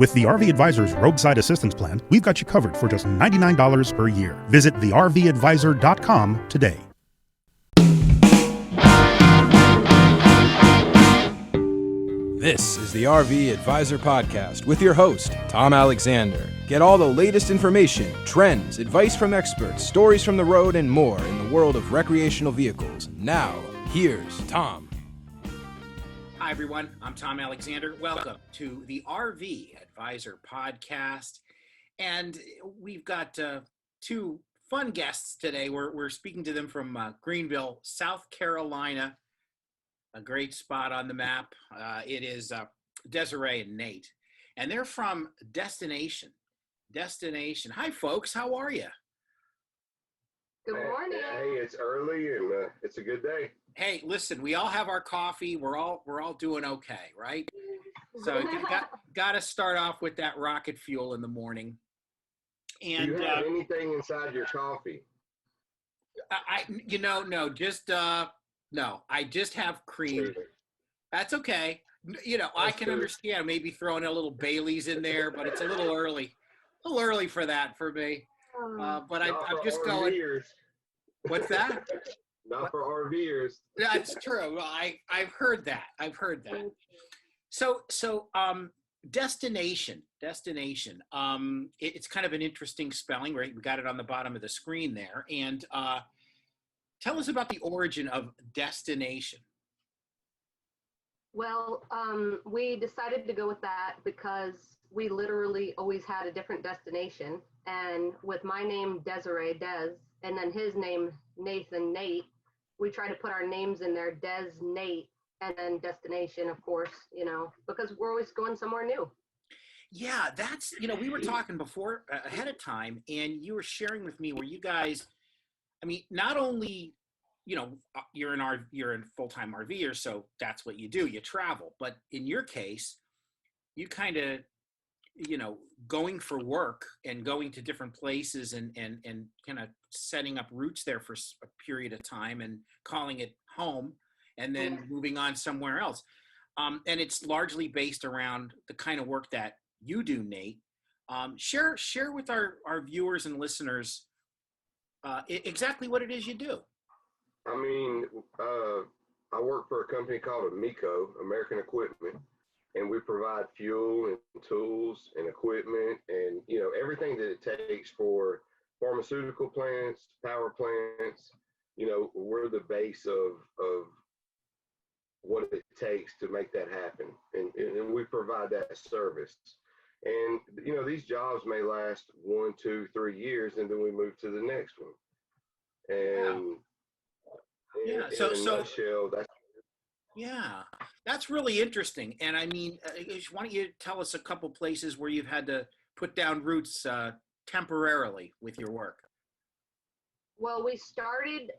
With the RV Advisors Roadside Assistance Plan, we've got you covered for just $99 per year. Visit thervadvisor.com today. This is the RV Advisor Podcast with your host, Tom Alexander. Get all the latest information, trends, advice from experts, stories from the road, and more in the world of recreational vehicles. Now, here's Tom. Hi, everyone. I'm Tom Alexander. Welcome to the RV Advisor Podcast. And we've got two fun guests today. We're speaking to them from Greenville, South Carolina. A great spot on the map. It is Desiree and Nate, and they're from Destn8tion. Destn8tion. Hi, folks. How are you? Good morning. Hey, it's early and it's a good day. Hey, listen. We all have our coffee. We're all doing okay, right? So got to start off with that rocket fuel in the morning. And do you have anything inside your coffee? No, I just have cream. That's okay. I can understand maybe throwing a little Bailey's in there, but it's a little early for that for me. But I'm just going. What's that? Not for RVers. That's true. I've heard that. So Destn8tion. It's kind of an interesting spelling, right? We got it on the bottom of the screen there, and tell us about the origin of Destn8tion. Well, we decided to go with that because we literally always had a different destination. And with my name, Desiree, Des, and then his name, Nathan, Nate, we try to put our names in there, Des, Nate, and then Destn8tion, of course, because we're always going somewhere new. Yeah, that's, we were talking before ahead of time, and you were sharing with me where you guys, not only, you're a full-time RVer, so that's what you do, you travel. But in your case, you kind of, going for work and going to different places and kind of setting up roots there for a period of time and calling it home and then moving on somewhere else. And it's largely based around the kind of work that you do, Nate. Share with our viewers and listeners exactly what it is you do. I work for a company called Amico, American Equipment, and we provide fuel and tools and equipment and, everything that it takes for pharmaceutical plants, power plants. We're the base of what it takes to make that happen. And we provide that service. And, these jobs may last 1, 2, 3 years, and then we move to the next one. And that's really interesting. And why don't you tell us a couple places where you've had to put down roots temporarily with your work? Well, we started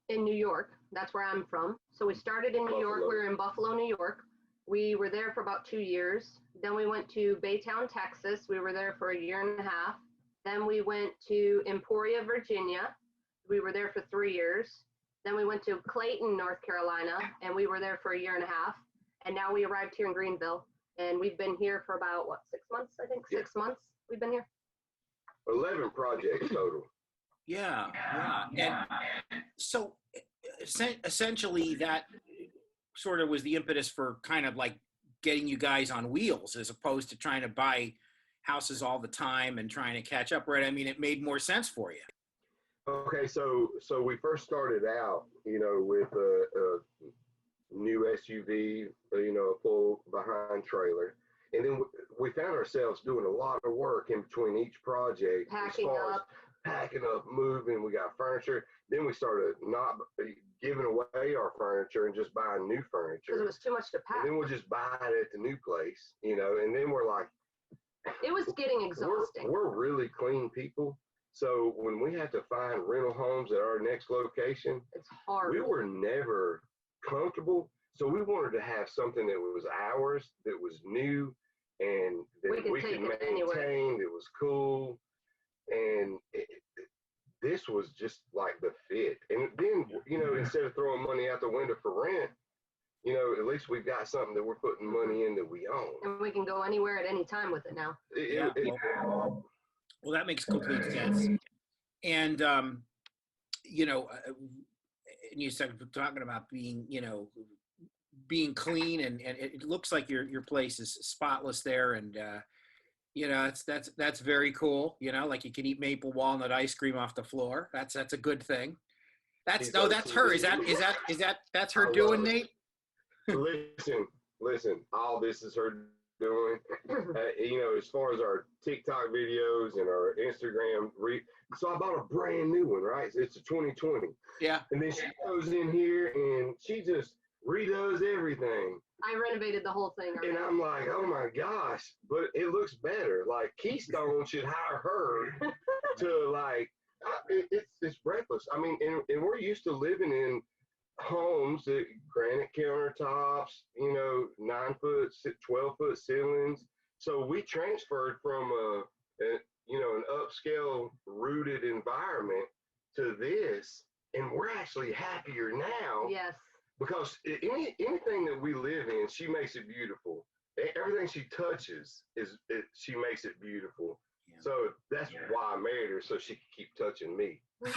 in New York. That's where I'm from. So we started in New York. We were in Buffalo, New York. We were there for about 2 years. Then we went to Baytown, Texas. We were there for a year and a half. Then we went to Emporia, Virginia. We were there for 3 years. Then we went to Clayton, North Carolina, and we were there for a year and a half. And now we arrived here in Greenville, and we've been here for about, 6 months, I think? 6 months we've been here. 11 projects total. Yeah. And so essentially that sort of was the impetus for kind of like getting you guys on wheels as opposed to trying to buy houses all the time and trying to catch up, right? It made more sense for you. Okay, so we first started out, with a new SUV, a full behind trailer. And then we found ourselves doing a lot of work in between each project. Packing up, moving, we got furniture. Then we started not giving away our furniture and just buying new furniture. Because it was too much to pack. And then we'll just buy it at the new place, and then we're like. It was getting exhausting. We're really clean people. So when we had to find rental homes at our next location, it's hard. We were never comfortable. So we wanted to have something that was ours, that was new, and that we could maintain, that was cool. And this was just like the fit. And then, instead of throwing money out the window for rent, you know, at least we've got something that we're putting money in that we own. And we can go anywhere at any time with it now. Yeah. Well, that makes complete sense. And, you know, and you started talking about being, you know, being clean, and it looks like your place is spotless there. And, you know, that's very cool. You know, like you can eat maple walnut ice cream off the floor. That's a good thing. That's her. That's her doing, Nate? Listen, all this is her doing. You know, as far as our TikTok videos and our Instagram, so I bought a brand new one, right? It's a 2020. Yeah. And then she goes in here and she just redoes everything. I renovated the whole thing already. And I'm like, oh my gosh, but it looks better. Like Keystone should hire her to like, it's breakfast. I mean, and we're used to living in homes that granite countertops, you know, 9-foot, 12-foot ceilings. So we transferred from you know, an upscale rooted environment to this, and we're actually happier now. Yes. Because anything that we live in, she makes it beautiful. Everything she touches she makes it beautiful. Yeah. So that's why I married her, so she could keep touching me. You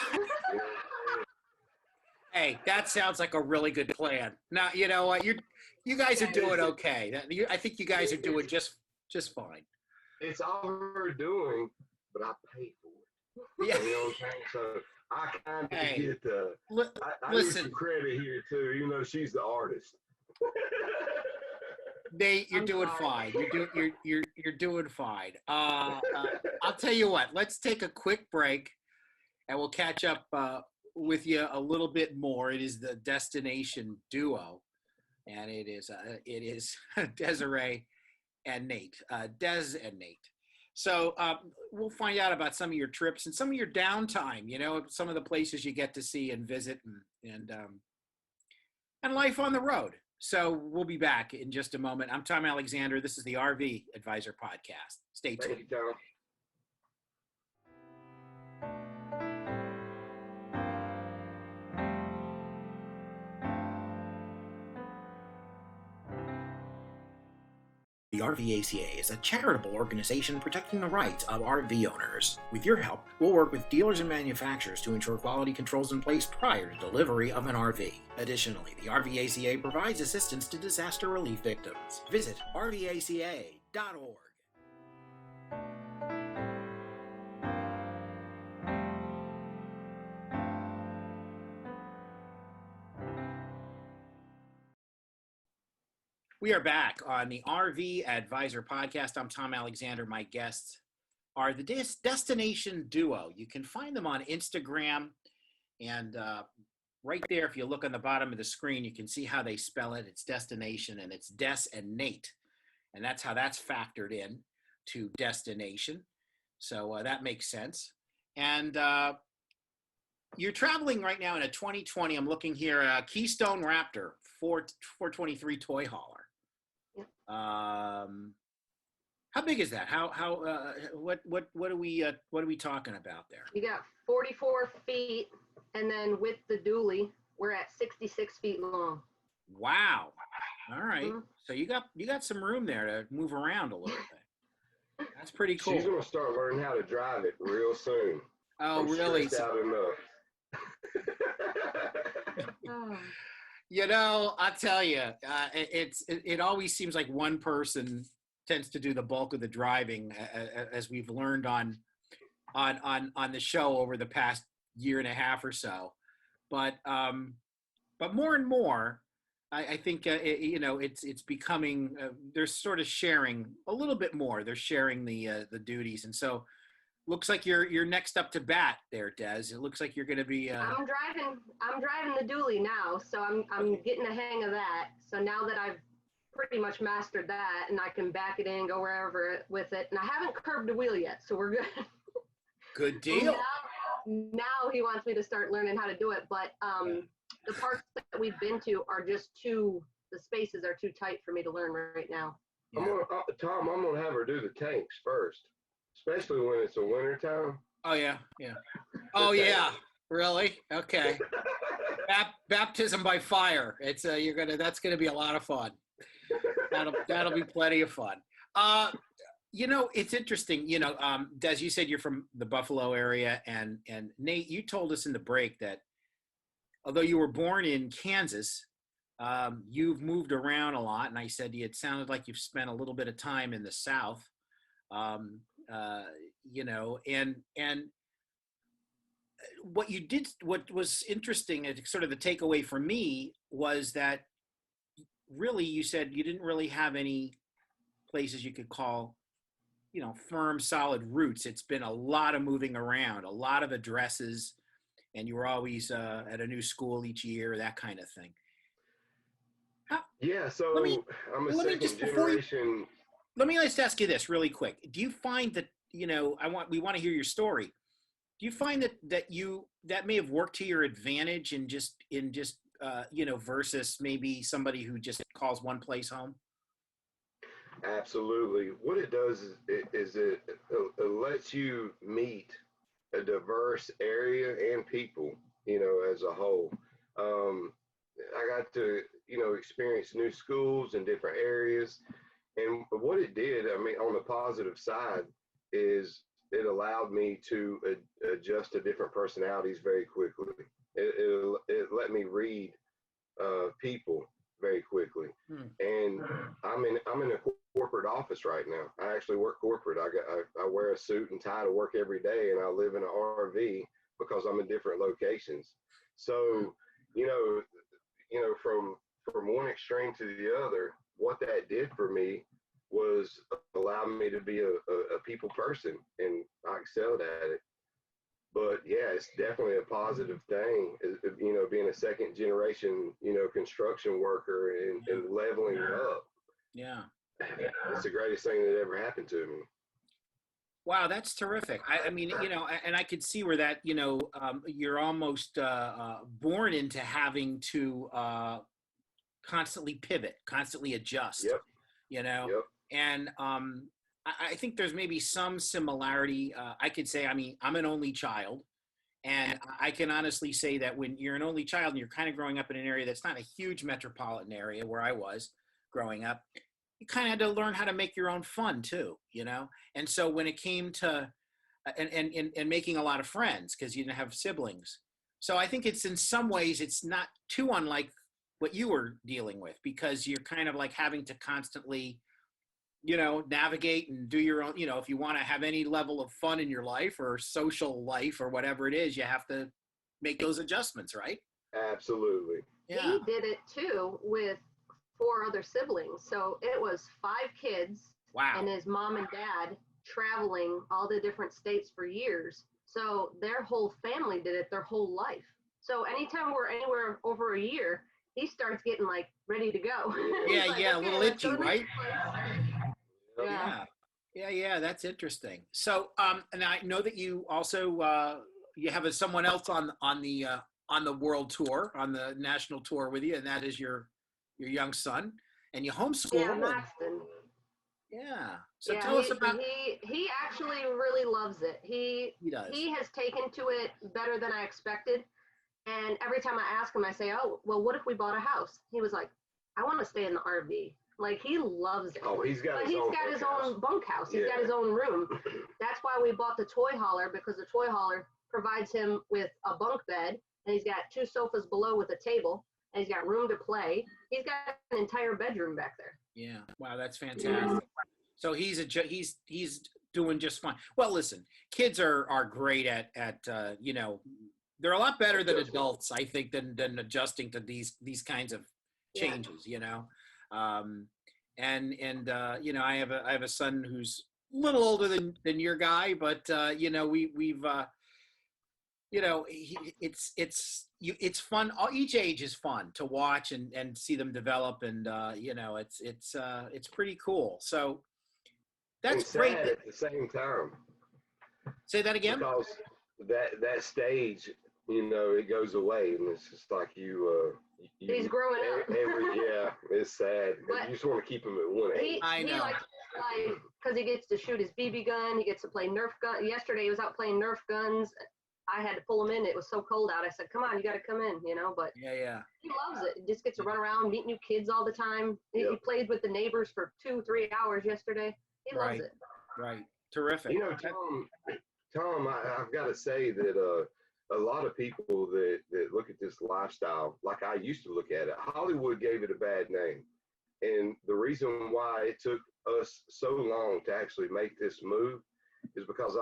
know? Hey, that sounds like a really good plan. Now, you know what? You guys are doing okay. I think you guys are doing just fine. It's all her doing, but I pay for it. Yeah. You know what I'm saying? So I kind of get the. I listen, need some credit here too. You know, she's the artist. Nate, you're doing fine. You're doing fine. I'll tell you what. Let's take a quick break, and we'll catch up with you a little bit more. It is the Destn8tion duo, and it is Desiree and Nate, Des and Nate. So we'll find out about some of your trips and some of your downtime. You know, some of the places you get to see and visit, and life on the road. So we'll be back in just a moment. I'm Tom Alexander. This is the RV Advisor Podcast. Stay tuned. Thank you, Tom. The RVACA is a charitable organization protecting the rights of RV owners. With your help, we'll work with dealers and manufacturers to ensure quality controls in place prior to delivery of an RV. Additionally, the RVACA provides assistance to disaster relief victims. Visit rvaca.org. We are back on the RV Advisor Podcast. I'm Tom Alexander. My guests are the Destn8tion duo. You can find them on Instagram, and right there, if you look on the bottom of the screen, you can see how they spell it. It's Destn8tion, and it's Des and Nate, and that's how that's factored in to Destn8tion. So that makes sense. And you're traveling right now in a 2020. I'm looking here, a Keystone Raptor 423 toy hauler. How big is that? What are we talking about there? You got 44 feet, and then with the dually, we're at 66 feet long. Wow. All right. Mm-hmm. So you got some room there to move around a little bit. That's pretty cool. She's gonna start learning how to drive it real soon. Oh, really? Out enough. You know, I'll tell you, it always seems like one person tends to do the bulk of the driving, as we've learned on the show over the past year and a half or so. But more and more, I think it's becoming they're sort of sharing a little bit more. They're sharing the duties, and so. Looks like you're next up to bat there, Des. It looks like you're going to be. I'm driving the dually now, so I'm getting the hang of that. So now that I've pretty much mastered that, and I can back it in, go wherever with it, and I haven't curbed the wheel yet, so we're good. Good deal. Now he wants me to start learning how to do it, but the parts that we've been to are just the spaces are too tight for me to learn right now. Yeah. Tom, I'm gonna have her do the tanks first. Especially when it's a winter time. Oh yeah. Oh yeah. Really? Okay. Baptism by fire. It's that's gonna be a lot of fun. That'll be plenty of fun. It's interesting. Des, you said you're from the Buffalo area, and Nate, you told us in the break that although you were born in Kansas, you've moved around a lot, and I said it sounded like you've spent a little bit of time in the South. And what you did, what was interesting, and sort of the takeaway for me was that really you said you didn't really have any places you could call, firm, solid roots. It's been a lot of moving around, a lot of addresses, and you were always at a new school each year, that kind of thing. Yeah, so I'm a second generation. Let me just ask you this really quick. Do you find that, we want to hear your story. Do you find that may have worked to your advantage versus maybe somebody who just calls one place home? Absolutely. What it does is it lets you meet a diverse area and people, as a whole. I got to, experience new schools in different areas. And what it did, on the positive side, is it allowed me to adjust to different personalities very quickly. It let me read people very quickly. And I'm in a corporate office right now. I actually work corporate. I wear a suit and tie to work every day, and I live in an RV because I'm in different locations. So, from one extreme to the other, what that did for me was allow me to be a people person, and I excelled at it. But yeah, it's definitely a positive thing, being a second generation, construction worker and leveling up. Yeah. It's the greatest thing that ever happened to me. Wow, that's terrific. And I could see where that, you're almost born into having to constantly pivot, constantly adjust. Yep. Yep. And I think there's maybe some similarity. I could say, I'm an only child, and I can honestly say that when you're an only child and you're kind of growing up in an area that's not a huge metropolitan area where I was growing up, you kind of had to learn how to make your own fun too, And so when it came to and making a lot of friends, because you didn't have siblings, so I think it's in some ways it's not too unlike what you were dealing with, because you're kind of like having to constantly, navigate and do your own. If you want to have any level of fun in your life or social life or whatever it is, you have to make those adjustments, right? Absolutely. Yeah. He did it too with 4 other siblings. So it was 5 kids. Wow. And his mom and dad traveling all the different states for years. So their whole family did it their whole life. So anytime we're anywhere over a year, he starts getting like ready to go. Yeah, like, a little itchy, right? Yeah. That's interesting. So, and I know that you also you have someone else on the world tour, on the national tour with you, and that is your young son, and you homeschool. Yeah, Maxton. Yeah. So tell us about. He actually really loves it. He does. He has taken to it better than I expected. And every time I ask him, I say, "Oh, well, what if we bought a house?" He was like, "I want to stay in the RV." Like, he loves it. Oh, he's got his own bunkhouse. He's got his own room. That's why we bought the toy hauler, because the toy hauler provides him with a bunk bed, and he's got 2 sofas below with a table, and he's got room to play. He's got an entire bedroom back there. Yeah. Wow, that's fantastic. So he's doing just fine. Well, listen, kids are great at they're a lot better than adults, I think, than adjusting to these kinds of changes, I have a son who's a little older than your guy, but it's fun. Each age is fun to watch and see them develop, and it's pretty cool. So that's great. At the same time. Say that again. Because that stage, it goes away, and it's just like he's growing up. It's sad. But you just want to keep him at one age. I know. He likes to play because he gets to shoot his BB gun. He gets to play Nerf gun. Yesterday he was out playing Nerf guns. I had to pull him in. It was so cold out. I said, come on, you got to come in, but Yeah. he loves it. He just gets to run around, meet new kids all the time. He played with the neighbors for 2-3 hours yesterday. He loves it. Right. Terrific. Tom, I've got to say that a lot of people that look at this lifestyle, like I used to look at it, Hollywood gave it a bad name. And the reason why it took us so long to actually make this move is because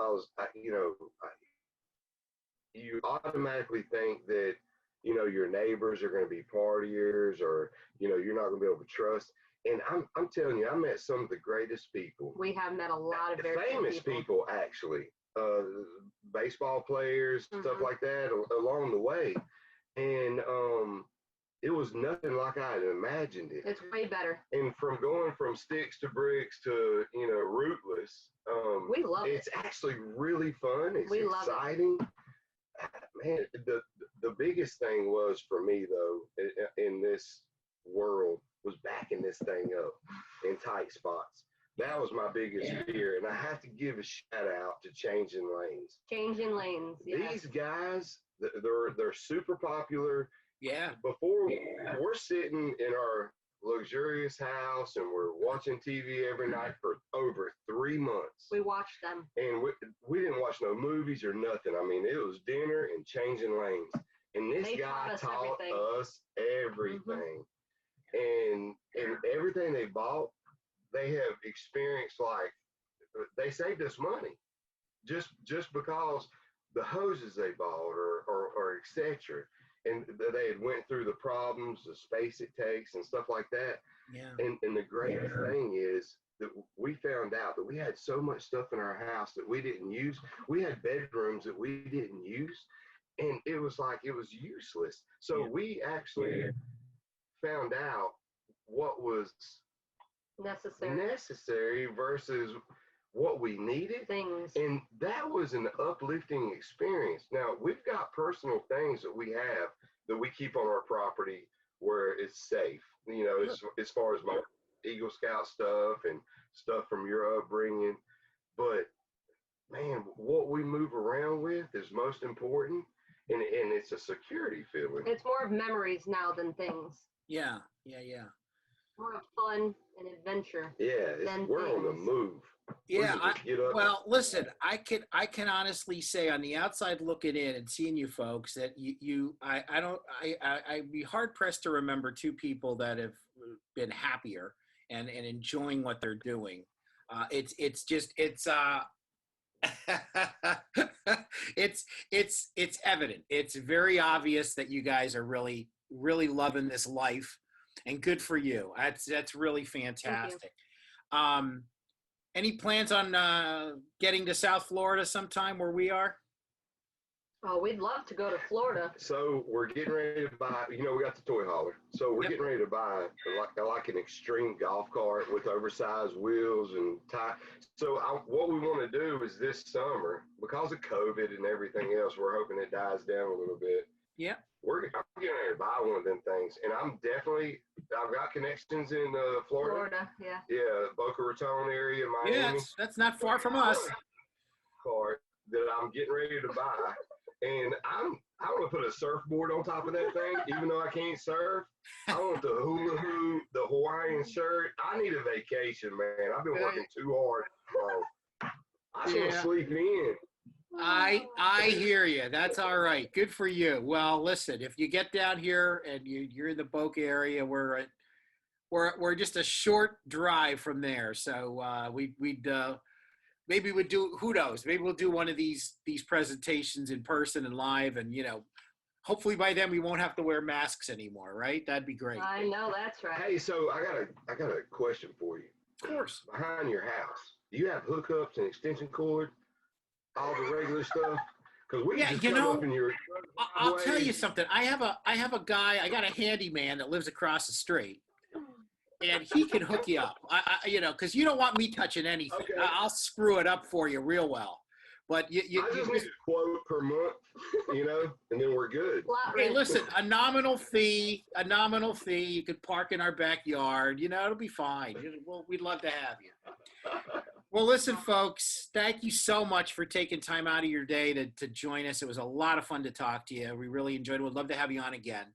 you automatically think that, your neighbors are going to be partiers, or, you're not going to be able to trust. And I'm telling you, I met some of the greatest people. We have met a lot of very famous people, actually, baseball players, stuff like that along the way. And it was nothing like I had imagined it. It's way better. And from going from sticks to bricks to, rootless, we love it. It's actually really fun. It's we love exciting. Man, the biggest thing was for me, though, in this world, was backing this thing up in tight spots. That was my biggest fear. And I have to give a shout out to Changing Lanes. Changing Lanes, yes. These guys, they're super popular. Yeah. Before we're sitting in our luxurious house and we're watching TV every night for over 3 months. We watched them. And we didn't watch no movies or nothing. I mean, it was dinner and Changing Lanes. And this guy taught us everything. And everything they bought, they have experienced, like, they saved us money just because the hoses they bought or et cetera. And they had went through the problems, the space it takes and stuff like that. Yeah. And the greatest thing is that we found out that we had so much stuff in our house that we didn't use. We had bedrooms that we didn't use, and it was like it was useless. So we actually found out what was necessary versus what we needed. Things. And that was an uplifting experience. Now, we've got personal things that we have that we keep on our property where it's safe, as far as my Eagle Scout stuff and stuff from your upbringing. But man, what we move around with is most important, and it's a security feeling. It's more of memories now than things. Yeah. More of fun and adventure. Yeah, we're on the move. Yeah. Well, listen, I can honestly say on the outside looking in and seeing you folks that I'd be hard pressed to remember two people that have been happier and enjoying what they're doing. It's evident. It's very obvious that you guys are really, really loving this life, and good for you. That's really fantastic. Any plans on getting to South Florida sometime where we are? Oh, we'd love to go to Florida. So we're getting ready to buy, we got the toy hauler. So we're getting ready to buy like an extreme golf cart with oversized wheels and tie. So what we want to do is this summer, because of COVID and everything else, we're hoping it dies down a little bit. Yeah. I'm getting ready to buy one of them things. And I've got connections in Florida. Yeah. Yeah, Boca Raton area, Miami. Yeah, that's not far from us. Cart that I'm getting ready to buy. And I'm going to put a surfboard on top of that thing, even though I can't surf. I want the hula hoop, the Hawaiian shirt. I need a vacation, man. I've been working too hard. I should have sleeping in. I hear you. That's all right. Good for you. Well, listen, if you get down here and you're in the Boca area, we're just a short drive from there. So we'd maybe we'd do, who knows? Maybe we'll do one of these presentations in person and live, and hopefully by then we won't have to wear masks anymore, right? That'd be great. I know, that's right. Hey, so I got a question for you. Of course. Behind your house, do you have hookups and extension cord? All the regular stuff? Because we just come up in your I'll tell you something. I have a guy, I got a handyman that lives across the street, and he can hook you up. Because you don't want me touching anything. Okay. I'll screw it up for you real well. But I just need a quote per month, and then we're good. Hey, listen, a nominal fee. You could park in our backyard. It'll be fine. We'd love to have you. Well, listen, folks, thank you so much for taking time out of your day to join us. It was a lot of fun to talk to you. We really enjoyed it. We'd love to have you on again.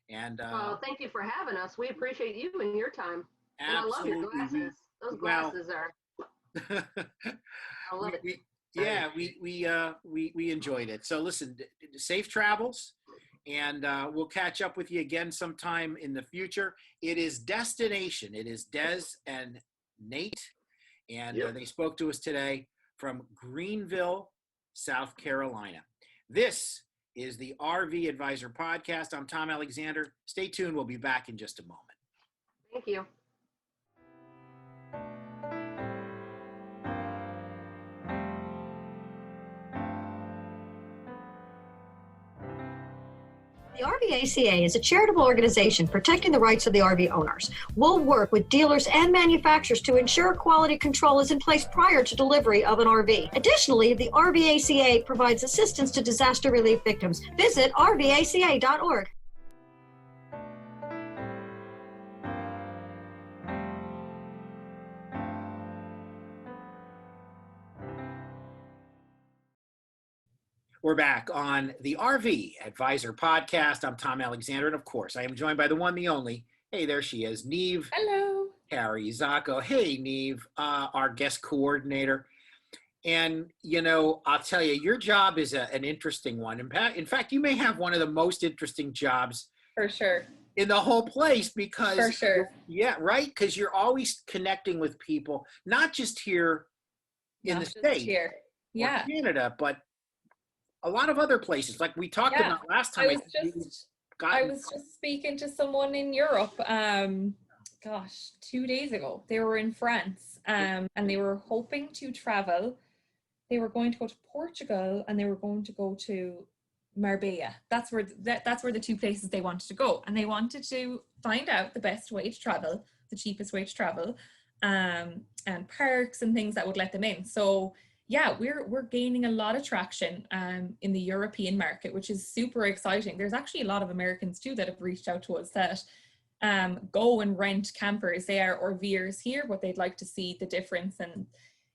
And Well, thank you for having us. We appreciate you and your time. And I love your absolutely, glasses. Those well, glasses are, I love it. yeah, we enjoyed it. So listen, safe travels, and we'll catch up with you again sometime in the future. It is Destn8tion. It is Des and Nate, and Yep. they spoke to us today from Greenville, South Carolina. This is the RV Advisor Podcast. I'm Tom Alexander. Stay tuned. We'll be back in just a moment. Thank you. The RVACA is a charitable organization protecting the rights of the RV owners. We'll work with dealers and manufacturers to ensure quality control is in place prior to delivery of an RV. Additionally, the RVACA provides assistance to disaster relief victims. Visit rvaca.org. We're back on the RV Advisor Podcast. I'm Tom Alexander, and of course, I am joined by the one, the only. Hey, there she is, Neve. Hello. Harry Zacco. Hey, Neve, our guest coordinator. And, you know, I'll tell you, your job is an interesting one. In fact, you may have one of the most interesting jobs For sure. in the whole place because, For sure. yeah, right? Because you're always connecting with people, not just here in Not the just States here. or Yeah. Canada, but a lot of other places. Like we talked Yeah. about last time. I was just speaking to someone in Europe, 2 days ago. They were in France, and they were hoping to travel. They were going to go to Portugal, and they were going to go to Marbella. That's where the two places they wanted to go, and they wanted to find out the best way to travel, the cheapest way to travel, and parks and things that would let them in. So yeah, we're gaining a lot of traction in the European market, which is super exciting. There's actually a lot of Americans too that have reached out to us that go and rent campers. They are RVers here, but they'd like to see the difference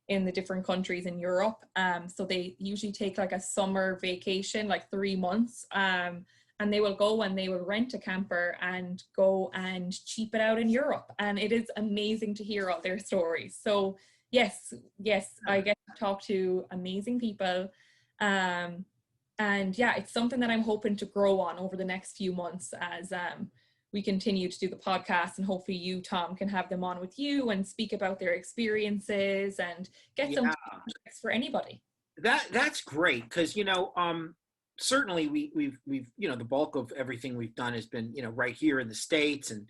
in the different countries in Europe. So they usually take like a summer vacation, like 3 months, and they will go and they will rent a camper and go and cheap it out in Europe. And it is amazing to hear all their stories. So yes, I get to talk to amazing people. And yeah, it's something that I'm hoping to grow on over the next few months as we continue to do the podcast, and hopefully you, Tom, can have them on with you and speak about their experiences and get some tips for anybody. That's great because, you know, certainly we've you know, the bulk of everything we've done has been, you know, right here in the States, and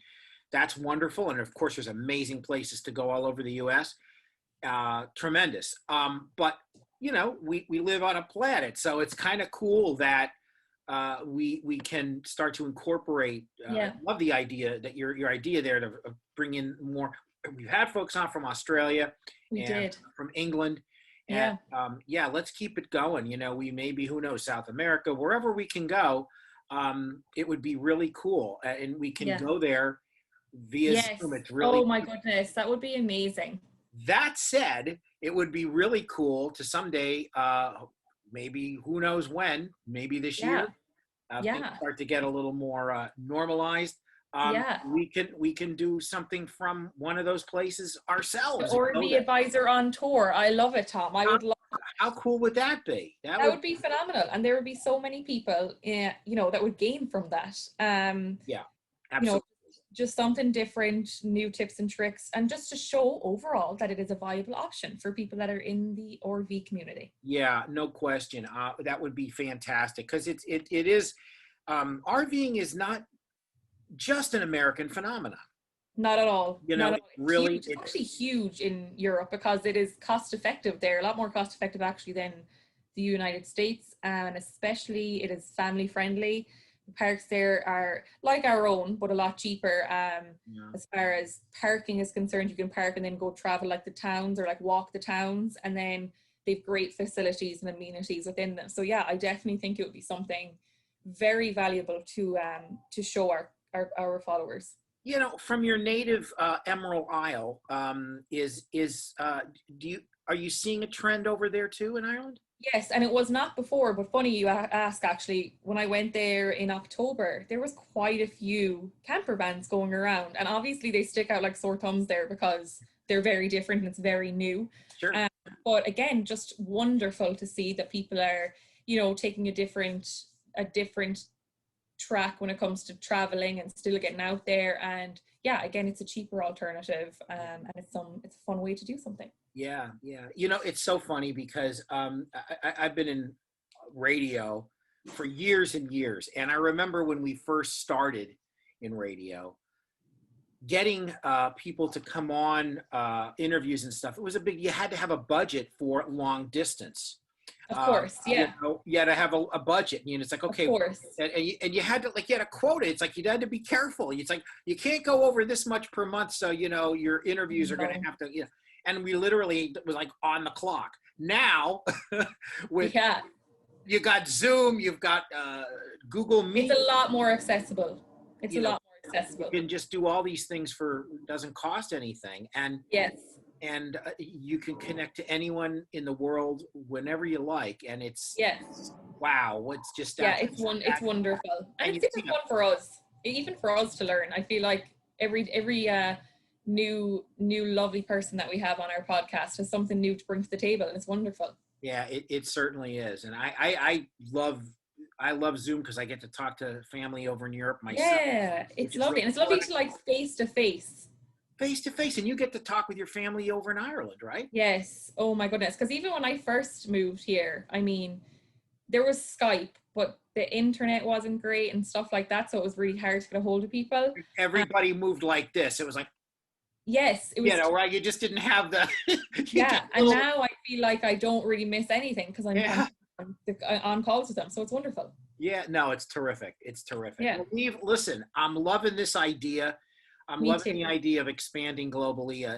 that's wonderful. And of course, there's amazing places to go all over the U.S. Tremendous. But you know, we live on a planet, so it's kind of cool that we can start to incorporate. I love the idea that your idea there to bring in more. We've had folks on from Australia, from England, and let's keep it going. You know, we maybe, who knows, South America, wherever we can go. It would be really cool, and we can go there via Zoom. It's really, oh my goodness, that would be amazing. That said, it would be really cool to someday, maybe, who knows when, maybe this year, things start to get a little more normalized. We can do something from one of those places ourselves. Or be advisor on tour. I love it, Tom. I would love it. How cool would that be? That would be phenomenal. And there would be so many people, you know, that would gain from that. Absolutely. You know, just something different, new tips and tricks, and just to show overall that it is a viable option for people that are in the RV community. Yeah, no question. That would be fantastic because it is, RVing is not just an American phenomenon. Not at all. You know, really, it's actually huge in Europe because it is cost effective there, a lot more cost effective actually than the United States, and especially it is family friendly. The parks there are like our own, but a lot cheaper. As far as parking is concerned, you can park and then go travel like the towns or like walk the towns, and then they've great facilities and amenities within them. So yeah, I definitely think it would be something very valuable to show our followers. From your native Emerald Isle, are you seeing a trend over there too in Ireland? Yes, and it was not before, but funny you ask actually. When I went there in October, there was quite a few camper vans going around, and obviously they stick out like sore thumbs there because they're very different and it's very new. Sure. But again, just wonderful to see that people are, taking a different track when it comes to traveling and still getting out there. And yeah, again, it's a cheaper alternative, and it's a fun way to do something. Yeah. It's so funny because I've been in radio for years and years. And I remember when we first started in radio, getting people to come on interviews and stuff, you had to have a budget for long distance. Of course, yeah. You had to have a budget. It's like, okay. Of course. And you had to, you had a quota. It's like, you had to be careful. It's like, you can't go over this much per month. So, your interviews are going to have to, and we literally was like on the clock. Now, you got Zoom, you've got Google Meet. It's a lot more accessible. You can just do all these things doesn't cost anything. And yes. And you can connect to anyone in the world whenever you like. And it's, wow, it's just, it's wonderful. And it's even fun for us, to learn. I feel like every new lovely person that we have on our podcast has something new to bring to the table, and it's wonderful. Yeah, it certainly is. And I love Zoom because I get to talk to family over in Europe myself. Yeah, it's lovely. And it's lovely to face to face, and you get to talk with your family over in Ireland, right? Yes. Oh my goodness. Because even when I first moved here, I mean, there was Skype, but the internet wasn't great and stuff like that, so it was really hard to get a hold of people. Everybody moved like this. It was like, yes, it was, right? You just didn't have the and now I feel like I don't really miss anything because I'm on calls with them, so it's wonderful. Yeah, no, it's terrific. Yeah. Well, Eve, listen, I'm loving this idea. I'm loving the idea of expanding globally,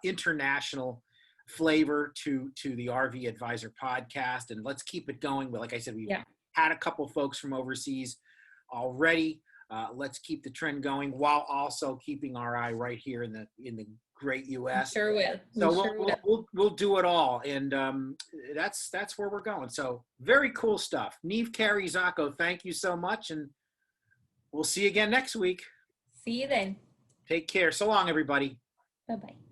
international flavor to the RV Advisor podcast, and let's keep it going. But like I said, we've had a couple folks from overseas already. Let's keep the trend going while also keeping our eye right here in the great U.S. Sure will. So we'll do it all, and that's where we're going. So very cool stuff. Neve, Carrie, Zacco, thank you so much, and we'll see you again next week. See you then. Take care. So long, everybody. Bye-bye.